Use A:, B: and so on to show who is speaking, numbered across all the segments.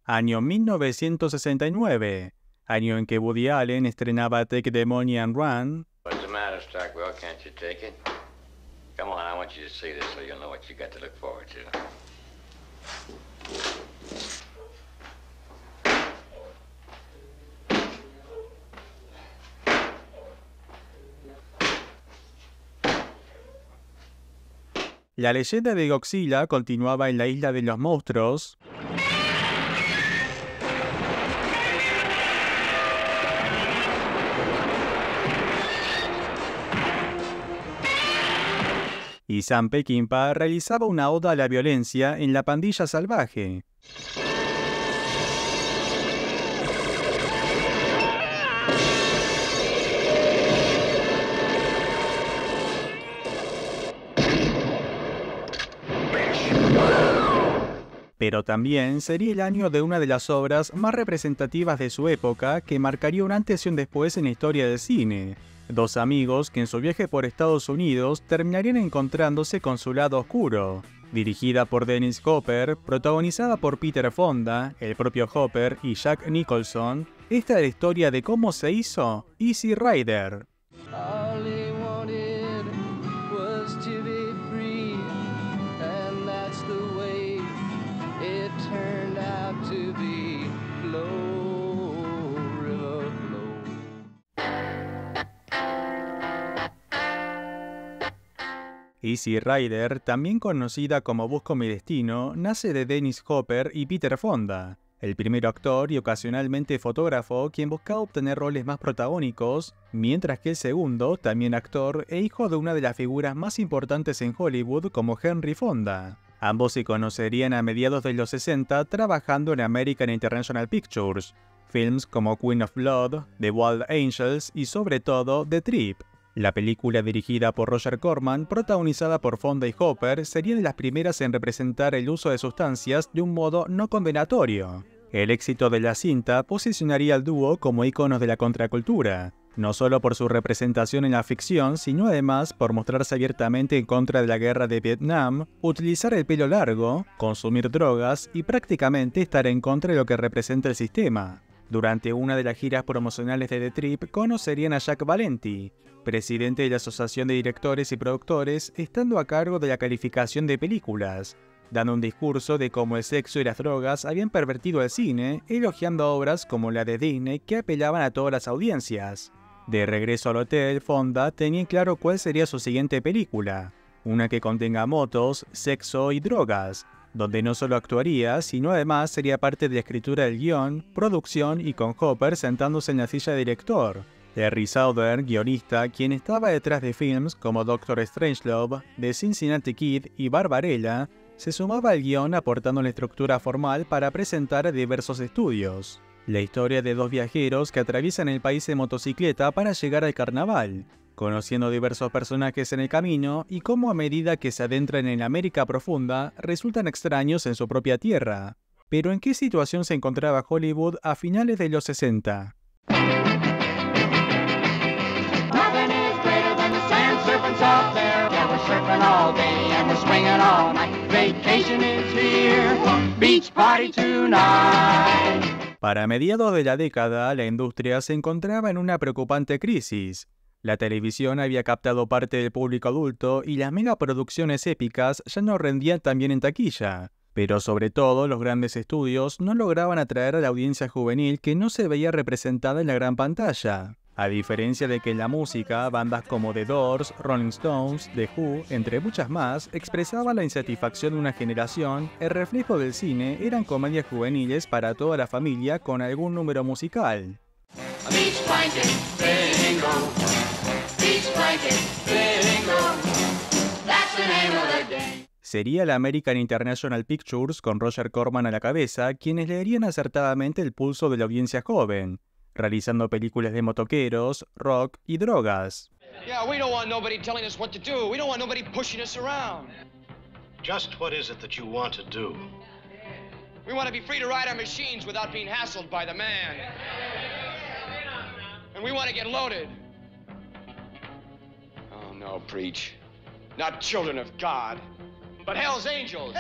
A: Año 1969, año en que Woody Allen estrenaba Take the Money and Run.
B: What's the matter, Stockwell? Can't you take it? Come on, I want you to see this so you'll know what you got to look forward to.
A: La leyenda de Godzilla continuaba en la isla de los monstruos, y Sam Peckinpah realizaba una oda a la violencia en La Pandilla Salvaje. Pero también sería el año de una de las obras más representativas de su época que marcaría un antes y un después en la historia del cine. Dos amigos que en su viaje por Estados Unidos terminarían encontrándose con su lado oscuro. Dirigida por Dennis Hopper, protagonizada por Peter Fonda, el propio Hopper y Jack Nicholson, esta es la historia de cómo se hizo Easy Rider. Easy Rider, también conocida como Busco mi destino, nace de Dennis Hopper y Peter Fonda, el primer actor y ocasionalmente fotógrafo quien buscaba obtener roles más protagónicos, mientras que el segundo, también actor e hijo de una de las figuras más importantes en Hollywood como Henry Fonda. Ambos se conocerían a mediados de los 60 trabajando en American International Pictures, films como Queen of Blood, The Wild Angels y sobre todo The Trip. La película dirigida por Roger Corman, protagonizada por Fonda y Hopper, sería de las primeras en representar el uso de sustancias de un modo no condenatorio. El éxito de la cinta posicionaría al dúo como íconos de la contracultura, no solo por su representación en la ficción, sino además por mostrarse abiertamente en contra de la guerra de Vietnam, utilizar el pelo largo, consumir drogas y prácticamente estar en contra de lo que representa el sistema. Durante una de las giras promocionales de The Trip conocerían a Jack Valenti, presidente de la Asociación de Directores y Productores, estando a cargo de la calificación de películas, dando un discurso de cómo el sexo y las drogas habían pervertido el cine, elogiando obras como la de Disney que apelaban a todas las audiencias. De regreso al hotel, Fonda tenía claro cuál sería su siguiente película, una que contenga motos, sexo y drogas, donde no solo actuaría, sino además sería parte de la escritura del guión, producción y con Hopper sentándose en la silla de director. Terry Sauter, guionista, quien estaba detrás de films como Doctor Strangelove, The Cincinnati Kid y Barbarella, se sumaba al guión aportando la estructura formal para presentar diversos estudios. La historia de dos viajeros que atraviesan el país en motocicleta para llegar al carnaval, conociendo diversos personajes en el camino y cómo a medida que se adentran en la América profunda, resultan extraños en su propia tierra. Pero ¿en qué situación se encontraba Hollywood a finales de los 60? Para mediados de la década, la industria se encontraba en una preocupante crisis. La televisión había captado parte del público adulto y las megaproducciones épicas ya no rendían tan bien en taquilla. Pero sobre todo, los grandes estudios no lograban atraer a la audiencia juvenil que no se veía representada en la gran pantalla. A diferencia de que en la música, bandas como The Doors, Rolling Stones, The Who, entre muchas más, expresaban la insatisfacción de una generación, el reflejo del cine eran comedias juveniles para toda la familia con algún número musical. Sería la American International Pictures con Roger Corman a la cabeza quienes leerían acertadamente el pulso de la audiencia joven, realizando películas de motoqueros, rock y drogas.
C: Yeah, we don't want nobody telling us what to do. We don't want nobody pushing us around.
D: Just what is it that you want to do?
C: We want to be free to ride our machines without being hassled by the man. And we want to get loaded. Oh, no, preach. Not children of God, but hell's angels.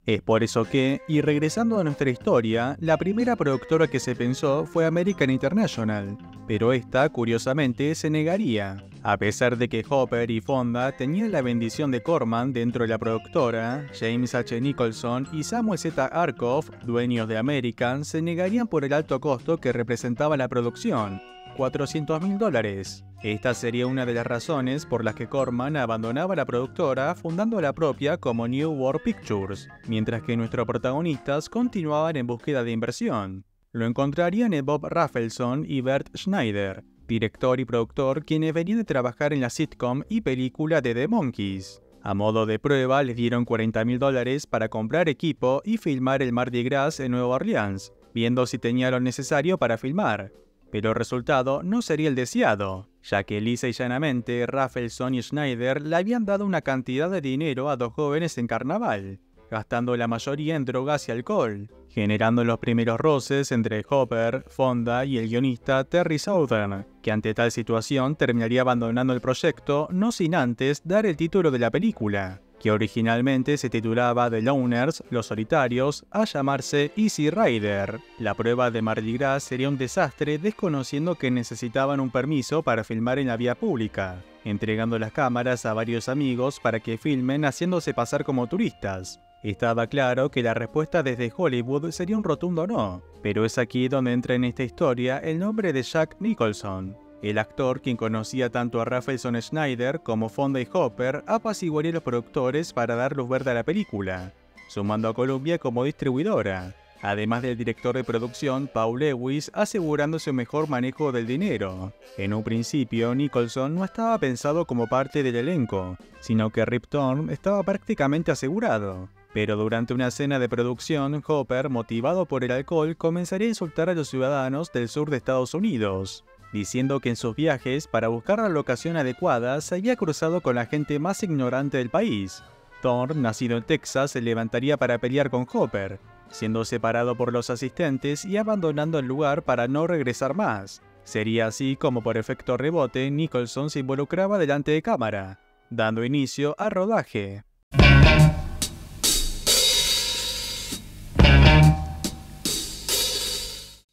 A: Es por eso que, y regresando a nuestra historia, la primera productora que se pensó fue American International, pero esta, curiosamente, se negaría. A pesar de que Hopper y Fonda tenían la bendición de Corman dentro de la productora, James H. Nicholson y Samuel Z. Arkoff, dueños de American, se negarían por el alto costo que representaba la producción, $400.000. Esta sería una de las razones por las que Corman abandonaba la productora, fundando la propia como New World Pictures, mientras que nuestros protagonistas continuaban en búsqueda de inversión. Lo encontrarían en Bob Rafelson y Bert Schneider, director y productor quienes venían de trabajar en la sitcom y película de The Monkees. A modo de prueba les dieron $40.000 para comprar equipo y filmar el Mardi Gras en Nueva Orleans, viendo si tenía lo necesario para filmar. Pero el resultado no sería el deseado, ya que lisa y llanamente Rafelson y Schneider le habían dado una cantidad de dinero a dos jóvenes en carnaval, gastando la mayoría en drogas y alcohol, generando los primeros roces entre Hopper, Fonda y el guionista Terry Southern, que ante tal situación terminaría abandonando el proyecto no sin antes dar el título de la película, que originalmente se titulaba The Loners, Los Solitarios, a llamarse Easy Rider. La prueba de Mardi Gras sería un desastre desconociendo que necesitaban un permiso para filmar en la vía pública, entregando las cámaras a varios amigos para que filmen haciéndose pasar como turistas. Estaba claro que la respuesta desde Hollywood sería un rotundo no, pero es aquí donde entra en esta historia el nombre de Jack Nicholson. El actor, quien conocía tanto a Rafelson Schneider como Fonda y Hopper, apaciguaría a los productores para dar luz verde a la película, sumando a Columbia como distribuidora, además del director de producción Paul Lewis asegurándose un mejor manejo del dinero. En un principio, Nicholson no estaba pensado como parte del elenco, sino que Rip Torn estaba prácticamente asegurado. Pero durante una escena de producción, Hopper, motivado por el alcohol, comenzaría a insultar a los ciudadanos del sur de Estados Unidos, diciendo que en sus viajes para buscar la locación adecuada se había cruzado con la gente más ignorante del país. Thorne, nacido en Texas, se levantaría para pelear con Hopper, siendo separado por los asistentes y abandonando el lugar para no regresar más. Sería así como por efecto rebote Nicholson se involucraba delante de cámara, dando inicio al rodaje.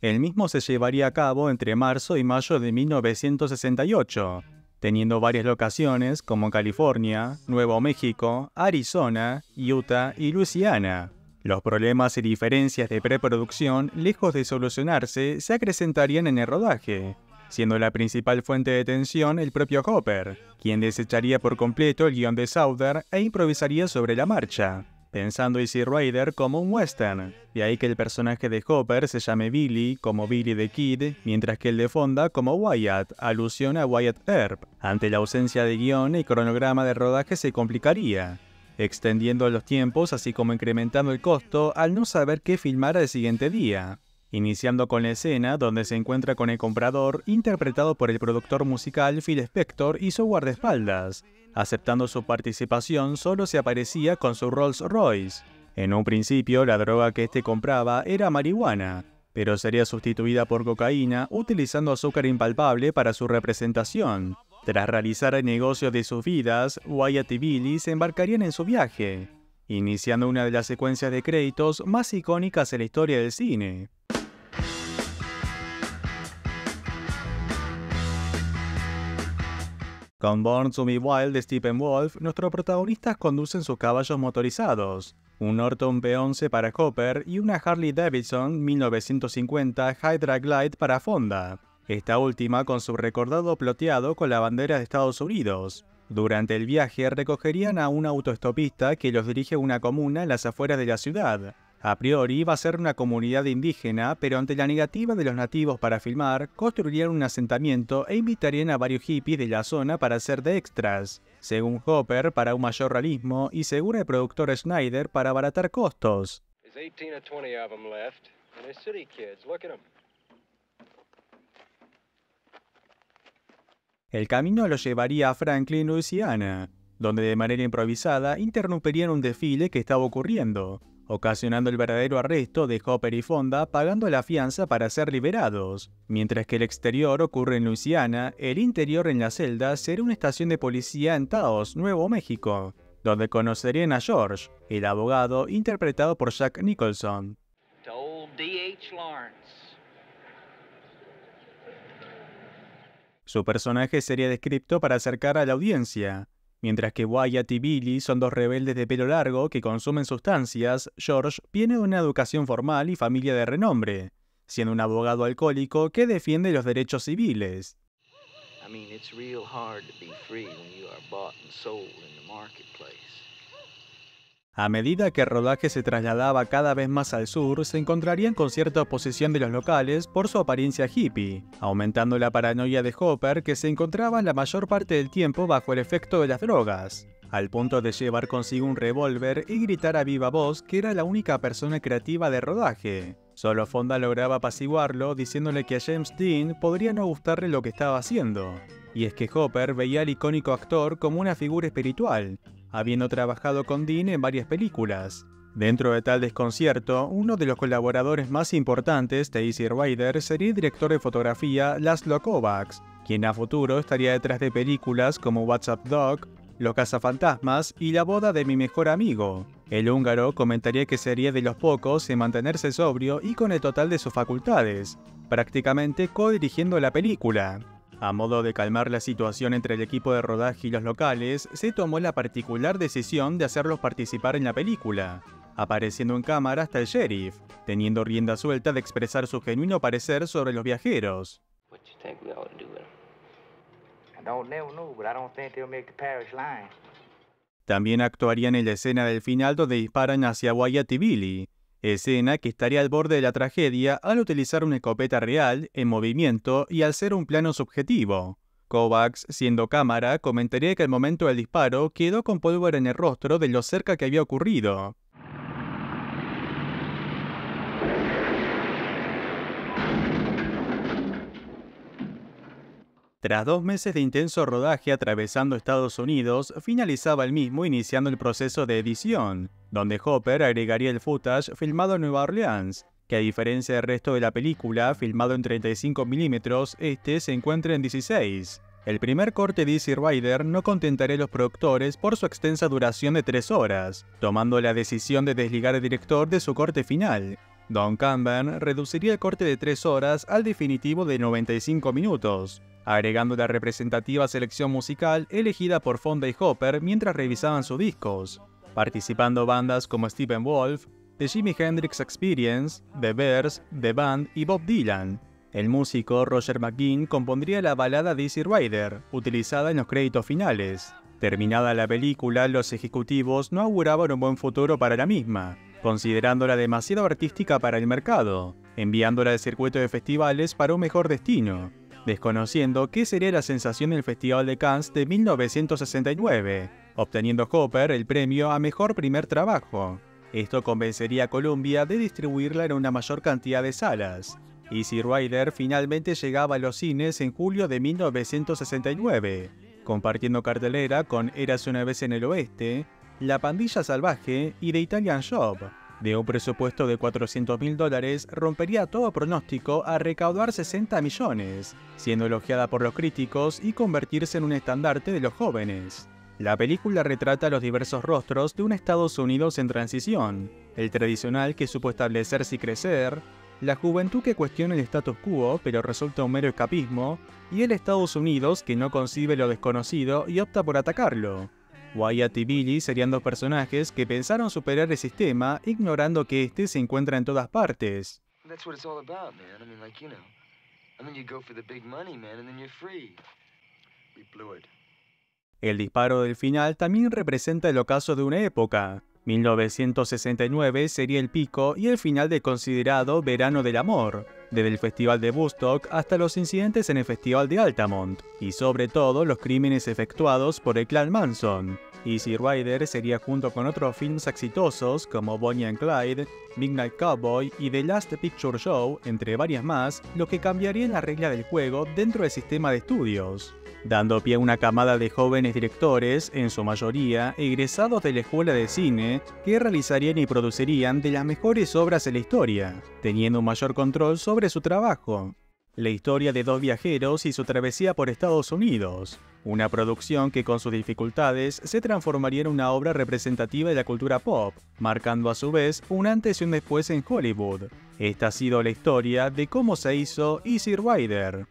A: El mismo se llevaría a cabo entre marzo y mayo de 1968, teniendo varias locaciones como California, Nuevo México, Arizona, Utah y Luisiana. Los problemas y diferencias de preproducción, lejos de solucionarse, se acrecentarían en el rodaje, siendo la principal fuente de tensión el propio Hopper, quien desecharía por completo el guión de Southern e improvisaría sobre la marcha, pensando Easy Rider como un western, de ahí que el personaje de Hopper se llame Billy, como Billy the Kid, mientras que el de Fonda como Wyatt, alusión a Wyatt Earp. Ante la ausencia de guión, el cronograma de rodaje se complicaría, extendiendo los tiempos así como incrementando el costo al no saber qué filmar al siguiente día, iniciando con la escena donde se encuentra con el comprador, interpretado por el productor musical Phil Spector y su guardaespaldas, aceptando su participación solo si aparecía con su Rolls Royce. En un principio, la droga que este compraba era marihuana, pero sería sustituida por cocaína utilizando azúcar impalpable para su representación. Tras realizar el negocio de sus vidas, Wyatt y Billy se embarcarían en su viaje, iniciando una de las secuencias de créditos más icónicas en la historia del cine. Con Born to Be Wild de Stephen Wolf, nuestros protagonistas conducen sus caballos motorizados, un Norton P11 para Hopper y una Harley Davidson 1950 Hydra Glide para Fonda, esta última con su recordado ploteado con la bandera de Estados Unidos. Durante el viaje recogerían a un autoestopista que los dirige a una comuna en las afueras de la ciudad. A priori iba a ser una comunidad indígena, pero ante la negativa de los nativos para filmar, construirían un asentamiento e invitarían a varios hippies de la zona para hacer de extras, según Hopper para un mayor realismo y según el productor Schneider para abaratar costos. El camino lo llevaría a Franklin, Luisiana, donde de manera improvisada interrumpirían un desfile que estaba ocurriendo, ocasionando el verdadero arresto de Hopper y Fonda pagando la fianza para ser liberados. Mientras que el exterior ocurre en Luisiana, el interior en la celda será una estación de policía en Taos, Nuevo México. donde conocerían a George, el abogado interpretado por Jack Nicholson.
E: To old D.H. Lawrence.
A: Su personaje sería descrito para acercar a la audiencia. Mientras que Wyatt y Billy son dos rebeldes de pelo largo que consumen sustancias, George viene de una educación formal y familia de renombre, siendo un abogado alcohólico que defiende los derechos civiles.
E: I mean, it's real hard to be free when you are bought and sold in the marketplace.
A: A medida que el rodaje se trasladaba cada vez más al sur, se encontrarían con cierta oposición de los locales por su apariencia hippie, aumentando la paranoia de Hopper, que se encontraba la mayor parte del tiempo bajo el efecto de las drogas, al punto de llevar consigo un revólver y gritar a viva voz que era la única persona creativa de rodaje. Solo Fonda lograba apaciguarlo diciéndole que a James Dean podría no gustarle lo que estaba haciendo, y es que Hopper veía al icónico actor como una figura espiritual, habiendo trabajado con Dean en varias películas. Dentro de tal desconcierto, uno de los colaboradores más importantes de Easy Rider sería el director de fotografía Laszlo Kovacs, quien a futuro estaría detrás de películas como What's Up Doc, Los cazafantasmas y La boda de mi mejor amigo. El húngaro comentaría que sería de los pocos en mantenerse sobrio y con el total de sus facultades, prácticamente co-dirigiendo la película. A modo de calmar la situación entre el equipo de rodaje y los locales, se tomó la particular decisión de hacerlos participar en la película, apareciendo en cámara hasta el sheriff, teniendo rienda suelta de expresar su genuino parecer sobre los viajeros. También actuarían en la escena del final donde disparan hacia Wyatt y Billy, escena que estaría al borde de la tragedia al utilizar una escopeta real, en movimiento y al ser un plano subjetivo. Kovacs, siendo cámara, comentaría que al momento del disparo quedó con pólvora en el rostro de lo cerca que había ocurrido. Tras 2 meses de intenso rodaje atravesando Estados Unidos, finalizaba el mismo iniciando el proceso de edición, donde Hopper agregaría el footage filmado en Nueva Orleans, que a diferencia del resto de la película, filmado en 35 mm, este se encuentra en 16. El primer corte de Easy Rider no contentaría a los productores por su extensa duración de 3 horas, tomando la decisión de desligar al director de su corte final. Don Camben reduciría el corte de 3 horas al definitivo de 95 minutos, agregando la representativa selección musical elegida por Fonda y Hopper mientras revisaban sus discos, participando bandas como Steppenwolf, The Jimi Hendrix Experience, The Bears, The Band y Bob Dylan. El músico Roger McGuinn compondría la balada de Easy Rider, utilizada en los créditos finales. Terminada la película, los ejecutivos no auguraban un buen futuro para la misma, considerándola demasiado artística para el mercado, enviándola al circuito de festivales para un mejor destino, desconociendo qué sería la sensación del Festival de Cannes de 1969, obteniendo Hopper el premio a Mejor Primer Trabajo. Esto convencería a Columbia de distribuirla en una mayor cantidad de salas. Easy Rider finalmente llegaba a los cines en julio de 1969, compartiendo cartelera con Érase una vez en el oeste, La pandilla salvaje y The Italian Job. De un presupuesto de $400.000, rompería todo pronóstico a recaudar 60 millones, siendo elogiada por los críticos y convertirse en un estandarte de los jóvenes. La película retrata los diversos rostros de un Estados Unidos en transición, el tradicional que supo establecerse y crecer, la juventud que cuestiona el status quo pero resulta un mero escapismo, y el Estados Unidos que no concibe lo desconocido y opta por atacarlo. Wyatt y Billy serían dos personajes que pensaron superar el sistema ignorando que este se encuentra en todas partes. El disparo del final también representa el ocaso de una época. 1969 sería el pico y el final del considerado Verano del Amor, desde el Festival de Woodstock hasta los incidentes en el Festival de Altamont, y sobre todo los crímenes efectuados por el clan Manson. Easy Rider sería junto con otros films exitosos como Bonnie and Clyde, Midnight Cowboy y The Last Picture Show, entre varias más, lo que cambiaría la regla del juego dentro del sistema de estudios, dando pie a una camada de jóvenes directores, en su mayoría egresados de la escuela de cine, que realizarían y producirían de las mejores obras de la historia, teniendo un mayor control sobre su trabajo. La historia de dos viajeros y su travesía por Estados Unidos, una producción que con sus dificultades se transformaría en una obra representativa de la cultura pop, marcando a su vez un antes y un después en Hollywood. Esta ha sido la historia de cómo se hizo Easy Rider.